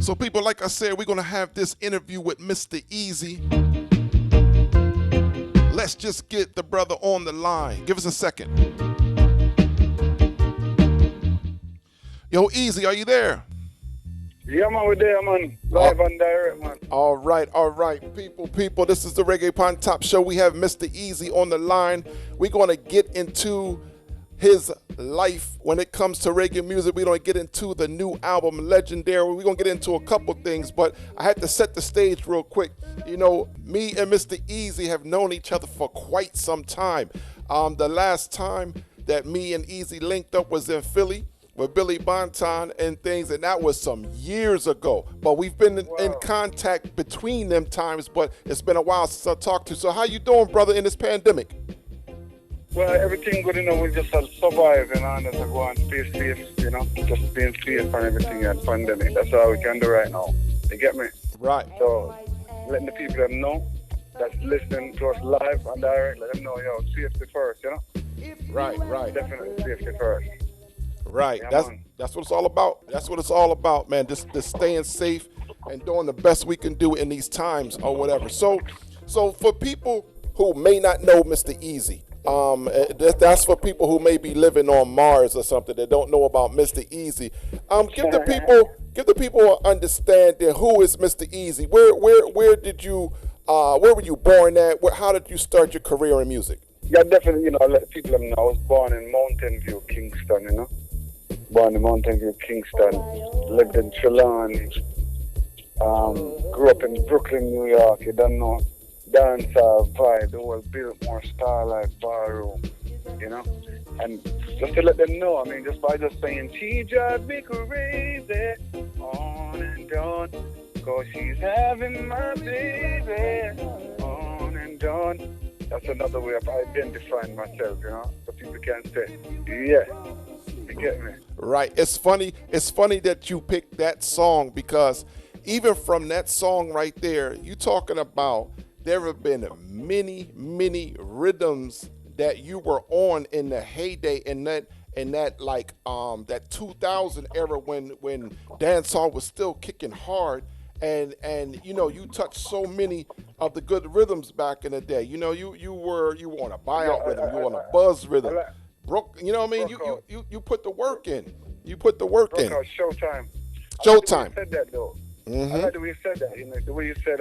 So people, like I said, we're going to have this interview with Mr. Easy. Let's just get the brother on the line. Give us a second. Yo, Easy, are you there? Yeah, man, we're there, man. Live and direct, man. All right. People, this is the Reggae Pon Top Show. We have Mr. Easy on the line. We're going to get into his life when it comes to reggae music. We're going to get into the new album, Legendary. We're going to get into a couple things, but I had to set the stage real quick. You know, me and Mr. Easy have known each other for quite some time. The last time that me and Easy linked up was in Philly with Billy Bonton and things, and that was some years ago. But we've been in contact between them times, but it's been a while since I talked to you. So how you doing, brother, in this pandemic? Well, everything good, you know, we just survive, you know, and just go and stay safe, you know, just being safe and everything and pandemic. That's all we can do right now. You get me? Right. So, letting the people that know, that's listening to us live and direct, let them know, yo, safety first, you know? Right. Definitely safety first. Right. Yeah, that's what it's all about. That's what it's all about, man. Just staying safe and doing the best we can do in these times or whatever. So for people who may not know Mr. Easy, that's for people who may be living on Mars or something that don't know about Mr. Easy. Give the people an understanding who is Mr. Easy. Where did you where were you born at? How did you start your career in music? Yeah, definitely, you know, let people know. I was born in Mountain View, Kingston, you know. Born in Mountain View, Kingston. Lived in Trelawney. Grew up in Brooklyn, New York. You don't know. Dancehall vibe, the whole Biltmore Starlight Ballroom, you know. And just to let them know, I mean, just by just saying, she drives me crazy, on and on, cause she's having my baby, on and on. That's another way of identifying myself, you know, so people can say, yeah, you get me? Right. It's funny that you picked that song, because even from that song right there, you talking about there have been many rhythms that you were on in the heyday, in that like that 2000 era when dancehall was still kicking hard, and you know, you touched so many of the good rhythms back in the day. You know, you were on a buyout rhythm, you were on a buzz rhythm. You know what I mean? You put the work in. You put the work in. Showtime. Showtime. I like the way you said that though. Mm-hmm. I like the way you said that. You know, the way you said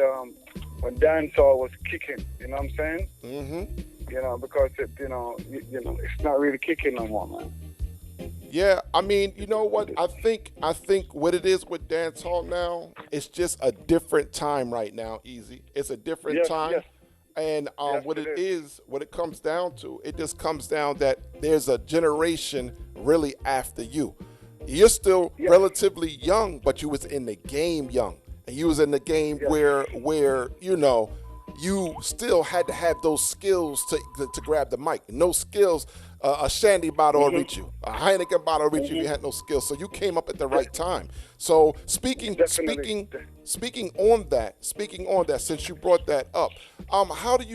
when dancehall was kicking. You know what I'm saying? Mm-hmm. You know, because it, you know, it's not really kicking no more, man. Yeah, I mean, you know what? I think what it is with dancehall now, it's just a different time right now, Easy. It's a different time. Yes. And what it comes down to, it just comes down that there's a generation really after you. You're still relatively young, but you was in the game young. And you was in the game where you know, you still had to have those skills to grab the mic. No skills, a shandy bottle will reach you. A Heineken bottle will reach you if you had no skills. So you came up at the right time. So speaking on that, since you brought that up, how do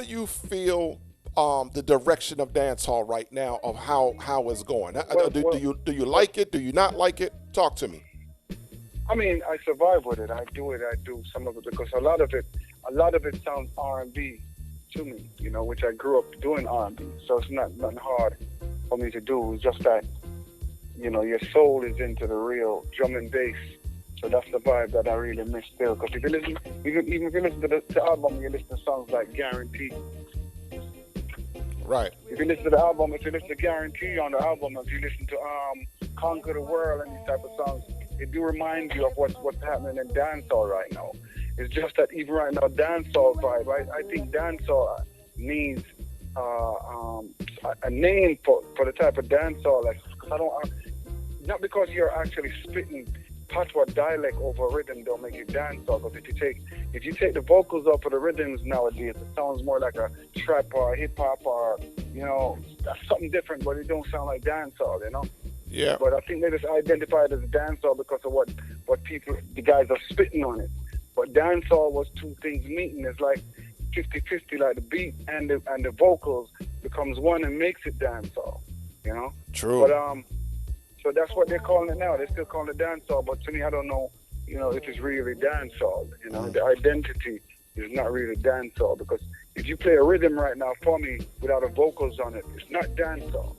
you feel the direction of dancehall right now, of how it's going? Do you like it? Do you not like it? Talk to me. I mean, I survive with it. I do some of it, because a lot of it sounds R&B to me, you know, which I grew up doing R&B. So it's not nothing hard for me to do. It's just that, you know, your soul is into the real drum and bass. So that's the vibe that I really miss still. Because if you listen, even if you listen to the album, you listen to songs like Guarantee. Right. If you listen to the album, if you listen to Guarantee on the album, if you listen to Conquer the World and these type of songs, it do remind you of what's happening in dancehall right now. It's just that even right now, dancehall vibe, I think dancehall needs a name for the type of dancehall. Like, not because you're actually spitting patois dialect over a rhythm don't make it dancehall. But if you take the vocals off of the rhythms nowadays, it sounds more like a trap or a hip hop, or, you know, that's something different, but it don't sound like dancehall, you know. Yeah. But I think they just identified as dancehall because of what the guys are spitting on it. But dancehall was two things meeting. It's like 50-50, like the beat and the vocals becomes one and makes it dancehall, you know? True. But so that's what they're calling it now. They're still calling it dancehall, but to me, I don't know it is really dancehall. The identity is not really dancehall, because if you play a rhythm right now for me without the vocals on it, it's not dancehall.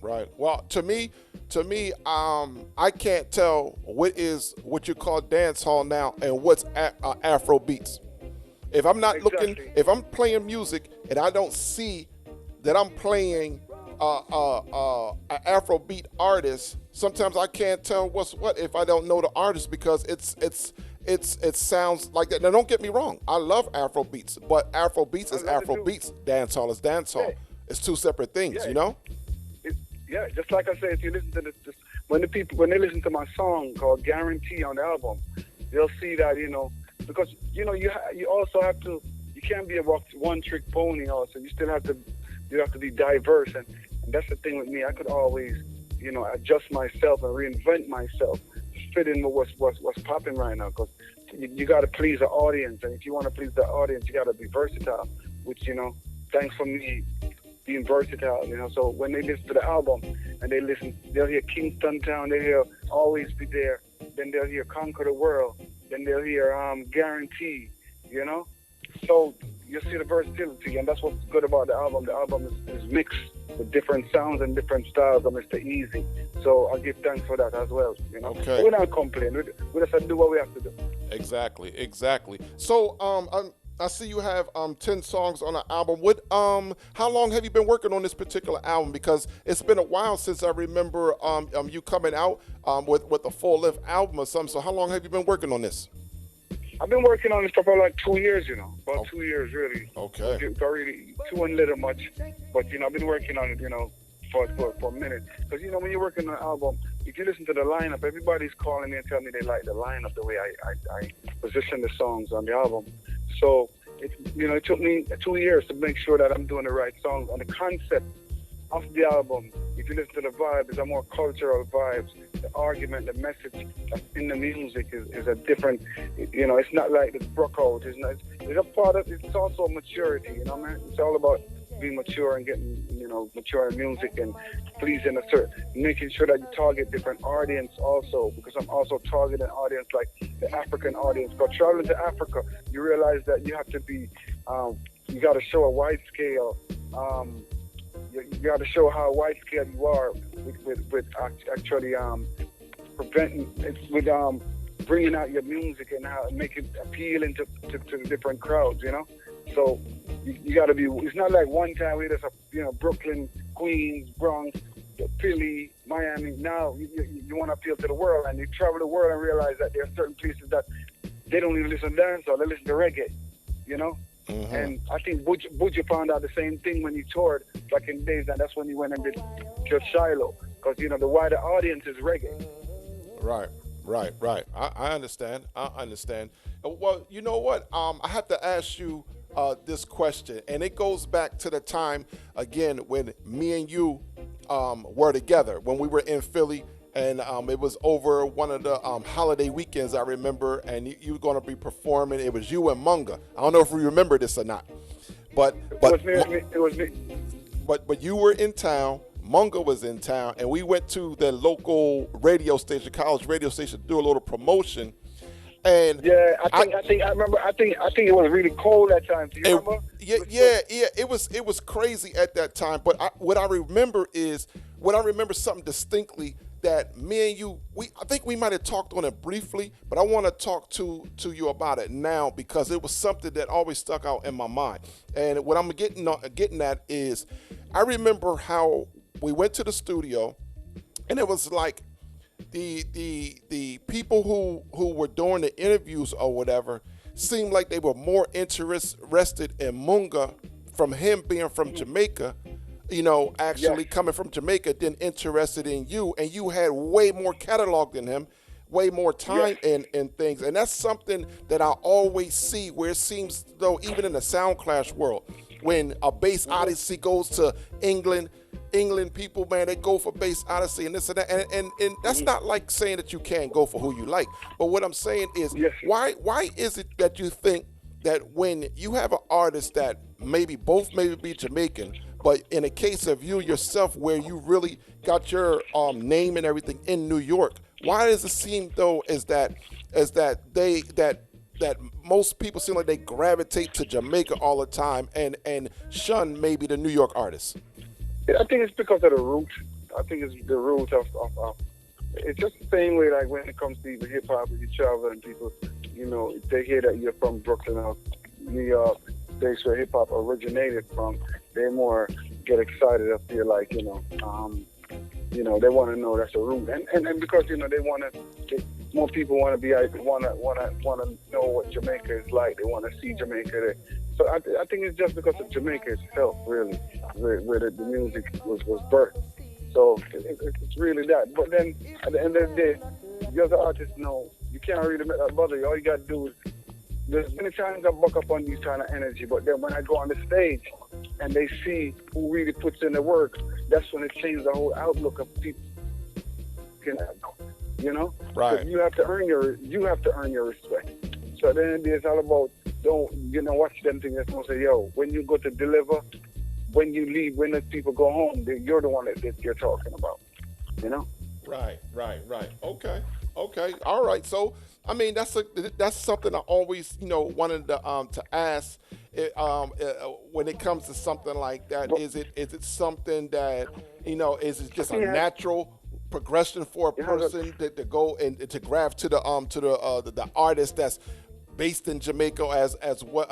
Right. Well, to me, I can't tell what you call dancehall now and what's Afro beats. If I'm not looking, if I'm playing music and I don't see that I'm playing an Afrobeat artist, sometimes I can't tell what's what if I don't know the artist, because it sounds like that. Now, don't get me wrong, I love Afrobeats, but Afrobeats is Afrobeats, dancehall is dancehall. It's two separate things, Just like I say, if you listen to this, when they listen to my song called "Guarantee" on the album, they'll see that because you also have to, you can't be a one-trick pony. Also, you still have to be diverse, and that's the thing with me. I could always adjust myself and reinvent myself to fit in with what's popping right now. Because you got to please the audience, and if you want to please the audience, you got to be versatile. Which thanks for me being versatile. So when they listen to the album and they'll hear Kingston Town, they'll hear Always Be There, then they'll hear Conquer the World, then they'll hear Guarantee. So you see the versatility, and that's what's good about the album. The album is mixed with different sounds and different styles of Mr. Easy. So I give thanks for that as well. Okay. We're not complaining. We just have to do what we have to do. Exactly. So I see you have 10 songs on the album. How long have you been working on this particular album? Because it's been a while since I remember you coming out with a full-length album or something. So how long have you been working on this? I've been working on this for about 2 years, about 2 years really. Okay. Really, 2 and little much, but I've been working on it, for a minute. Because when you're working on an album, if you listen to the lineup, everybody's calling me and telling me they like the lineup, the way I position the songs on the album. So it took me 2 years to make sure that I'm doing the right songs. And the concept of the album, if you listen to the vibe, is a more cultural vibes. The argument, the message that's in the music is a different. It's not like the broke out. It's a part of. It's also maturity. Man. It's all about being mature and getting mature in music and pleasing making sure that you target different audience also, because I'm also targeting an audience like the African audience. But traveling to Africa, you realize that you have to be. You got to show a wide scale. You got to show how wide scale you are with actually preventing with bringing out your music and how make it appealing to the different crowds. So you got to be. It's not like one time we just Brooklyn, Queens, Bronx, Philly, Miami. Now you want to appeal to the world, and you travel the world and realize that there are certain places that they don't even listen to dancehall, they listen to reggae. Mm-hmm. And I think Buju found out the same thing when he toured back in the days, and that's when he went and did Just Shiloh, because the wider audience is reggae. Right. I understand. Well, you know what? I have to ask you this question, and it goes back to the time again when me and you were together, when we were in Philly. And it was over one of the holiday weekends, I remember, and you were going to be performing. It was you and Munga. I don't know if you remember this or not, but it was me. But you were in town. Munga was in town, and we went to the local radio station, college radio station, to do a little promotion. And I think I remember. I think it was really cold that time. Do you remember? Yeah. It was crazy at that time. But what I remember something distinctly, that me and you, I think we might have talked on it briefly, but I want to talk to you about it now, because it was something that always stuck out in my mind. And what I'm getting at is, I remember how we went to the studio, and it was like the people who were doing the interviews or whatever seemed like they were more interested in Munga, from him being from Jamaica, coming from Jamaica, than interested in you. And you had way more catalog than him, way more time in things. And that's something that I always see, where it seems though, even in the Sound Clash world, when a Bass Odyssey goes to England people, man, they go for Bass Odyssey and this and that. And that's not like saying that you can't go for who you like. But what I'm saying is, why is it that you think that when you have an artist that maybe be Jamaican, But in a case of you yourself, where you really got your name and everything in New York, why does it seem though that most people seem like they gravitate to Jamaica all the time and shun maybe the New York artists? I think it's because of the root. I think it's the root of it's just the same way like when it comes to hip hop, you travel and people, they hear that you're from Brooklyn or New York, that's where hip hop originated from. They more get excited up there, like they want to know that's a root, and because they want to. More people want to want to know what Jamaica is like. They want to see Jamaica there. So I think it's just because of Jamaica itself, really, where the music was birthed. So it's really that. But then at the end of the day, the other artists know you can't really make that bother you. All you got to do is, there's many times I buck up on these kind of energy, but then when I go on the stage and they see who really puts in the work, that's when it changes the whole outlook of people. Right. You have to earn your respect. So at the end of the day, it's all about don't watch them things that's gonna say, yo, when you go to deliver, when you leave, when the people go home, you're the one that you're talking about. Right. Okay. All right. So I mean that's something I always wanted to ask. When it comes to something like that, is it something that is it just a natural progression for a person to go and to grab to the artist that's based in Jamaica as what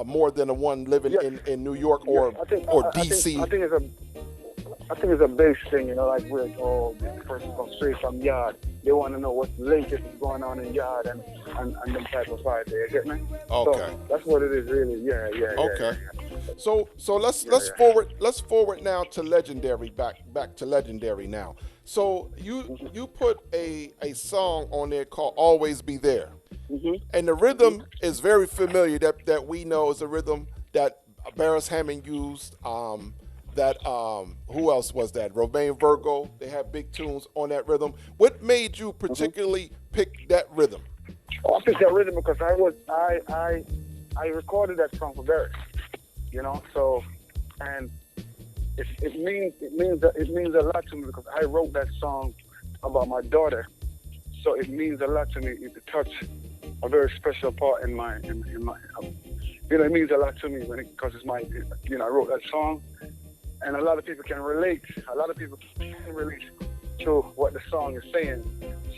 more than a one living in New York or DC? I think it's a base thing, like where this person comes straight from yard. They want to know what's the latest is going on in yard and them type of vibe there. You get me? Okay. So that's what it is really. Yeah. Okay. Yeah. So let's forward now to Legendary, back to Legendary now. So you put a song on there called "Always Be There," and the rhythm is very familiar. That we know is a rhythm that Barris Hammond used. Who else was that? Romain Virgo. They have big tunes on that rhythm. What made you particularly pick that rhythm? Oh, I picked that rhythm because I recorded that song for Barris. So and. It means a lot to me because I wrote that song about my daughter, so it means a lot to me. It touched a very special part in my. It means a lot to me because it's my. I wrote that song, and a lot of people can relate. A lot of people can relate to what the song is saying.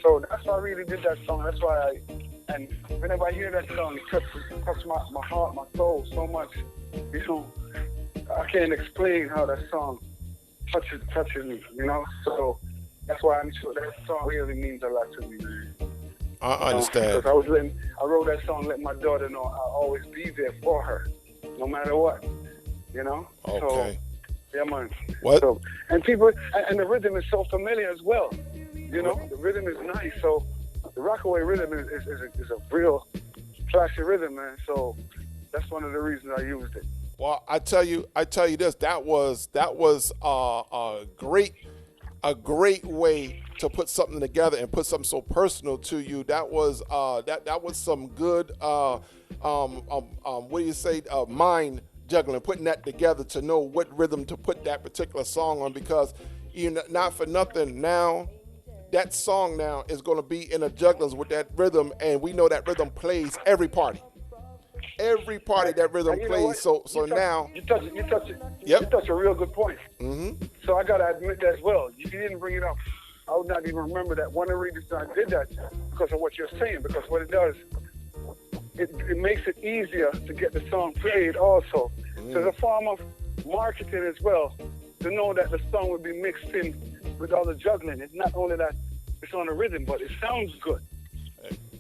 So that's why I really did that song. That's why and whenever I hear that song, it touches my heart, my soul so much. I can't explain how that song touches me, So that's why I'm sure that song really means a lot to me, man. I understand. Because I wrote that song, letting my daughter know I'll always be there for her, no matter what, Okay. So, yeah, man. What? So, and people, and the rhythm is so familiar as well. The rhythm is nice. So the Rockaway rhythm is a real classy rhythm, man. So that's one of the reasons I used it. Well, I tell you this. That was a great way to put something together and put something so personal to you. That was that was some good what do you say, mind juggling, putting that together to know what rhythm to put that particular song on, because not for nothing now. That song now is going to be in a jugglers with that rhythm, and we know that rhythm plays every party. Every party that rhythm plays. So now you touch Yep. You touch a real good point. Mm-hmm. So I gotta admit that as well. You didn't bring it up. I would not even remember that. One of the reasons I did that because of what you're saying. Because what it does, it makes it easier to get the song played also. So it's a form of marketing as well, to know that the song will be mixed in with all the juggling. It's not only that it's on the rhythm, but it sounds good.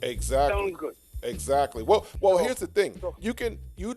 Exactly. Sounds good. Exactly. Well, here's the thing. You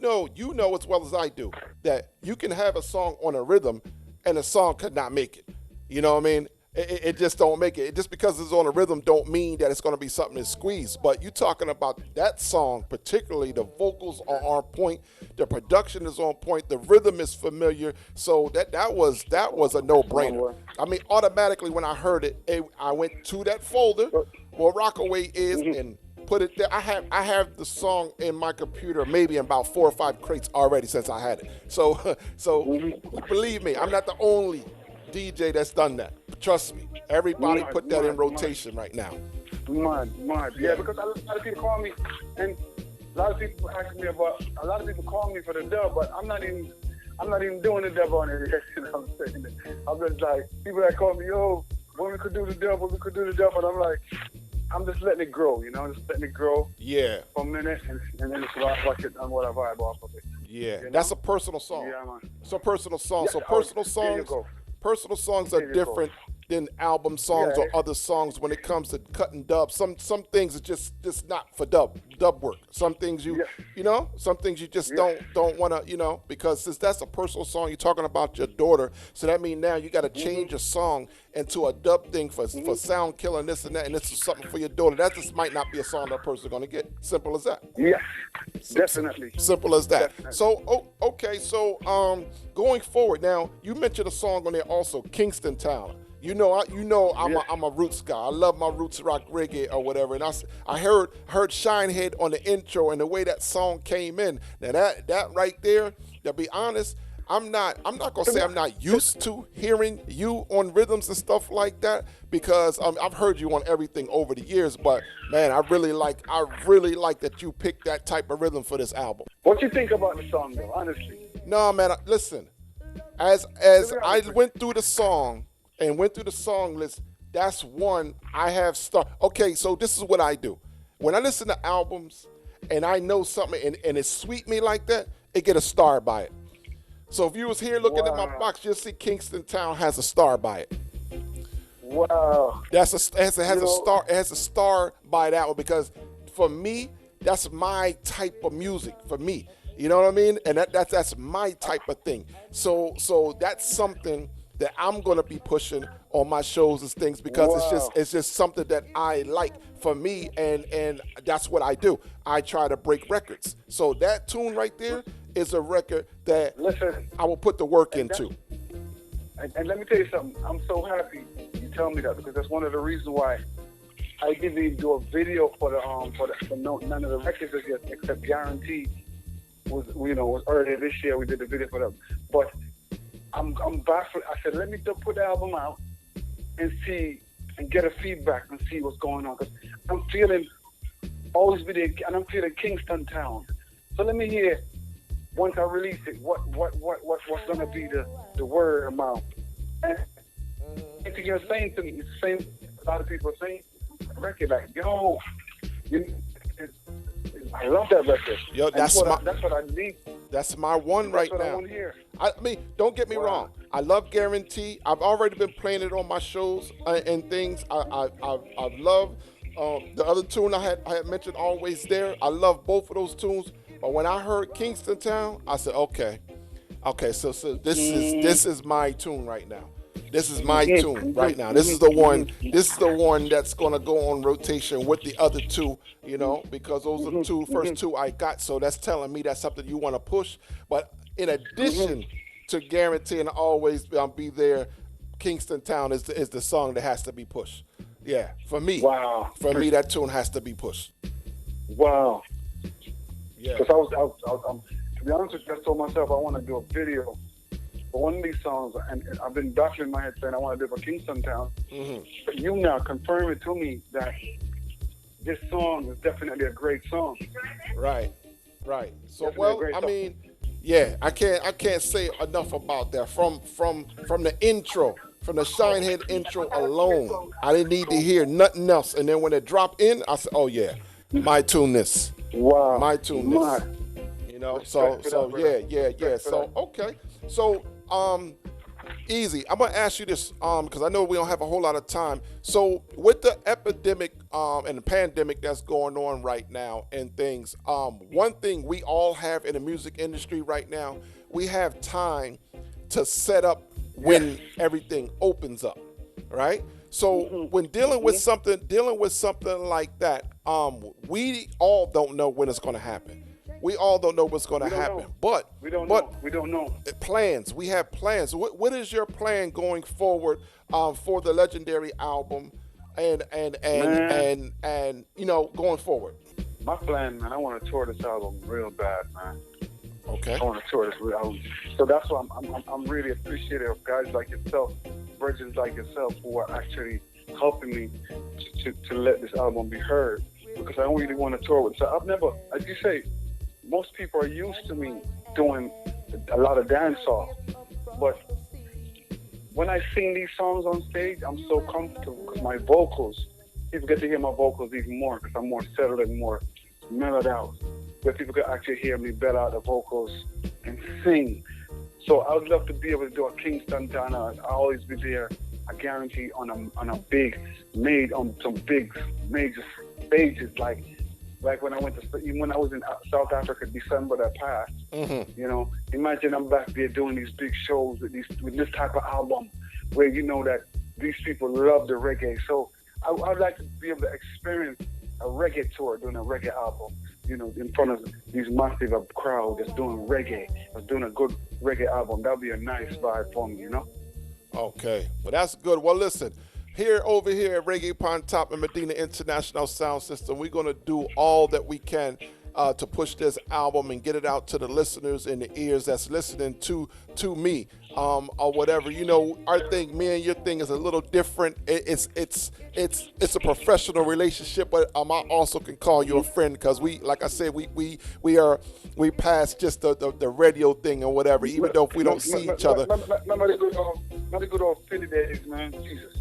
know as well as I do that you can have a song on a rhythm and a song could not make it. You know what I mean? It just don't make it. Just because it's on a rhythm don't mean that it's going to be something that's squeezed. But you talking about that song, particularly the vocals are on point, the production is on point, the rhythm is familiar. So that was a no-brainer. I mean, automatically when I heard it, I went to that folder where Rockaway is, and put it there. I have the song in my computer maybe in about 4 or 5 crates already since I had it. So believe me, I'm not the only DJ that's done that. Trust me. Everybody put that in rotation right now. Mad. Yeah, because a lot of people call me, and a lot of people ask me about. A lot of people call me for the dub, but I'm not even doing the dub on it. You know what I'm saying? I'm just like people that call me, yo, when we could do the dub, and I'm like, I'm just letting it grow, you know, just letting it grow. Yeah. For a minute, and then just watch it on what I vibe off of it. Yeah, you know? That's a personal song. Yeah, man. It's a personal song. Yeah, so personal songs are different than album songs or other songs when it comes to cutting dubs. Some things are just not for dub work. Some things you know, some things you just don't want to, you know, because since that's a personal song, you're talking about your daughter, so that means now you got to change a song into a dub thing for sound killer and this and that, and this is something for your daughter. That just might not be a song that person's going to get. Simple as that. Yes, definitely. Simple as that. Definitely. So, okay, so going forward, now you mentioned a song on there also, Kingston Town. You know, I'm a roots guy. I love my roots rock reggae or whatever. And I heard Shinehead on the intro and the way that song came in. Now that right there, to be honest, I'm not gonna say I'm not used to hearing you on rhythms and stuff like that because I've heard you on everything over the years. But man, I really like that you picked that type of rhythm for this album. What you think about the song, though? Honestly. No, man. Listen, as I went through the song. And went through the song list, that's one I have Okay, so this is what I do. When I listen to albums and I know something and it sweet me like that, it get a star by it. So if you was here looking at my box, you'll see Kingston Town has a star by it. Wow. It has a star by that one because for me, that's my type of music for me. You know what I mean? And that's my type of thing. So that's something that I'm gonna be pushing on my shows and things because it's just something that I like for me and that's what I do. I try to break records. So that tune right there is a record that I will put the work into. And let me tell you something. I'm so happy you tell me that because that's one of the reasons why I didn't even do a video for none of the records yet except Guaranteed was earlier this year. We did the video for them, but. I'm baffled. I said, let me put the album out and see and get a feedback and see what's going on. Because I'm feeling always video and I'm feeling Kingston Town. So let me hear once I release it what's gonna be the word amount. And anything you're saying to me, it's the same. A lot of people are saying, record like, yo, I love that record. Yo, that's what I need. That's my one right now. I want to hear. I mean, don't get me wrong. I love Guarantee. I've already been playing it on my shows and things. I've loved the other tune I had mentioned, Always There. I love both of those tunes. But when I heard Kingston Town, I said, okay. So this is my tune right now. This is my tune right now. This is the one. This is the one that's gonna go on rotation with the other two, you know, because those are the first two I got. So that's telling me that's something you want to push. But in addition to Guarantee and Always Be There, Kingston Town is the song that has to be pushed. Yeah, for me. Wow. For me, that tune has to be pushed. Wow. Yeah. Because I was, to be honest with you, I told myself I want to do a video for one of these songs, and I've been battling in my head saying I want to do it for Kingston Town. But you now confirm it to me that this song is definitely a great song. Right. So definitely I mean, yeah, I can't say enough about that. From the intro, from the Shinehead intro alone, I didn't need to hear nothing else. And then when it dropped in, I said, oh yeah, my tune this. Wow. My tune this. You know, so yeah. So okay. So Easy, I'm gonna ask you this because I know we don't have a whole lot of time. So with the epidemic and the pandemic that's going on right now and things, one thing we all have in the music industry right now, we have time to set up when everything opens up, right? So when dealing with something like that, we all don't know when it's going to happen. We all don't know what's going to happen, but we don't know. Plans. We have plans. What is your plan going forward for the Legendary album? and you know, going forward? My plan, man, I want to tour this album real bad, man. Okay. I want to tour this real album. So that's why I'm really appreciative of guys like yourself, virgins like yourself, who are actually helping me to let this album be heard. Because I don't really want to tour with it. So I've never, as you say, most people are used to me doing a lot of dancehall. But when I sing these songs on stage, I'm so comfortable because my vocals, people get to hear my vocals even more because I'm more settled and more mellowed out. Where people can actually hear me bell out the vocals and sing. So I would love to be able to do a Kingston town. I'll always be there. I guarantee on a big, made on some big major stages like when I went to, even when I was in South Africa December that passed. Mm-hmm. You know, imagine I'm back there doing these big shows with this type of album where you know that these people love the reggae. So I'd like to be able to experience a reggae tour, doing a reggae album, you know, in front of these massive crowd that's doing reggae, that's doing a good reggae album. That'd be a nice vibe for me, you know? Okay, well, that's good. Well, listen, over here at Reggae Upon Top and Medina International Sound System, we're going to do all that we can to push this album and get it out to the listeners in the ears that's listening to me, or whatever. You know, our thing, me and your thing, is a little different. It's a professional relationship, but I also can call you a friend because we, like I said, we pass just the radio thing or whatever, even though if we don't see each other. Remember the good old Philly days, man. Jesus.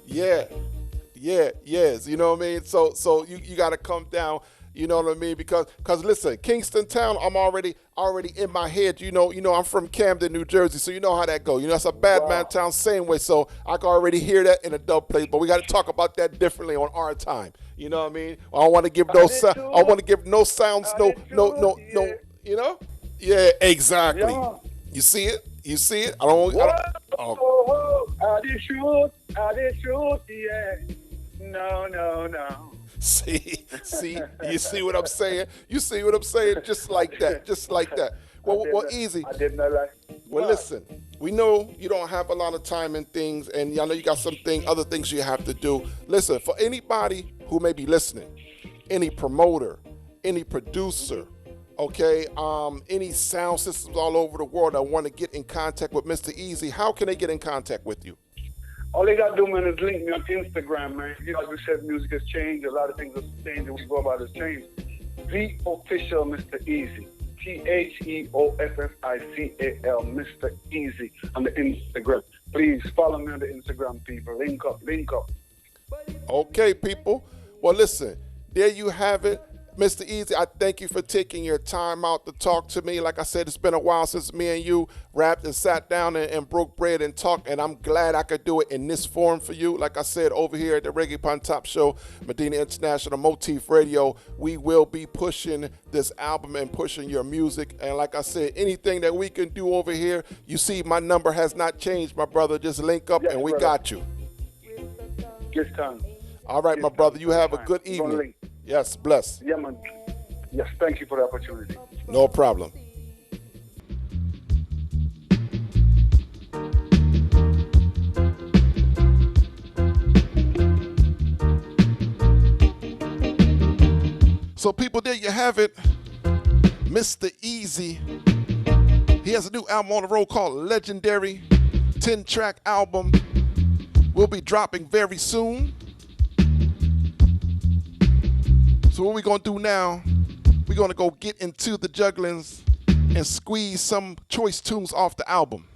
Yes. You know what I mean? So you got to come down. You know what I mean? Because listen, Kingston Town, I'm already in my head. You know, I'm from Camden, New Jersey, so you know how that goes. You know, it's a bad man town same way, so I can already hear that in a dub place. But we got to talk about that differently on our time. You know what I mean? I don't want to give no sounds, no. You know? Yeah, exactly. Yeah. You see it? I don't. I did shoot, yeah. No. See, you see what I'm saying? Just like that. Well, easy. I did not like. Well, listen, we know you don't have a lot of time and things, and I know you got other things you have to do. Listen, for anybody who may be listening, any promoter, any producer, okay, any sound systems all over the world that want to get in contact with Mr. Easy, how can they get in contact with you? All they got to do, man, is link me on Instagram, man. You know, as we said, music has changed. A lot of things have changed, and we go about has changed. The official Mr. Easy. TheOffiscal Mr. Easy on the Instagram. Please follow me on the Instagram, people. Link up. Okay, people. Well, listen, there you have it. Mr. Easy, I thank you for taking your time out to talk to me. Like I said, it's been a while since me and you rapped and sat down and broke bread and talked, and I'm glad I could do it in this form for you. Like I said, over here at the Reggae Upon Top Show, Medina International, Motif Radio, we will be pushing this album and pushing your music. And like I said, anything that we can do over here, you see my number has not changed, my brother. Just link up and we got you. Good time. All right, my brother, you have a good evening. Yes, bless. Yeah, man. Yes, thank you for the opportunity. No problem. So, people, there you have it. Mr. Easy. He has a new album on the road called Legendary. 10-track album. Will be dropping very soon. So what we're going to do now, we're going to go get into the jugglings and squeeze some choice tunes off the album.